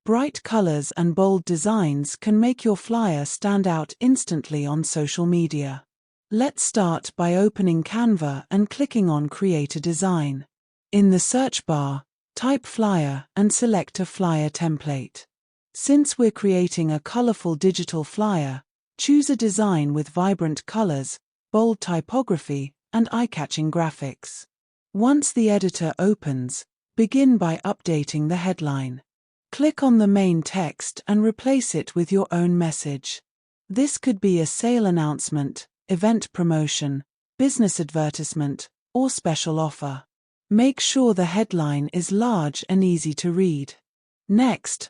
Bright colors and bold designs can make your flyer stand out instantly on social media. Let's start by opening Canva and clicking on Create a Design. In the search bar, type flyer and select a flyer template. Since we're creating a colorful digital flyer, choose a design with vibrant colors, bold typography, and eye-catching graphics. Once the editor opens, begin by updating the headline. Click on the main text and replace it with your own message. This could be a sale announcement, event promotion, business advertisement, or special offer. Make sure the headline is large and easy to read. Next,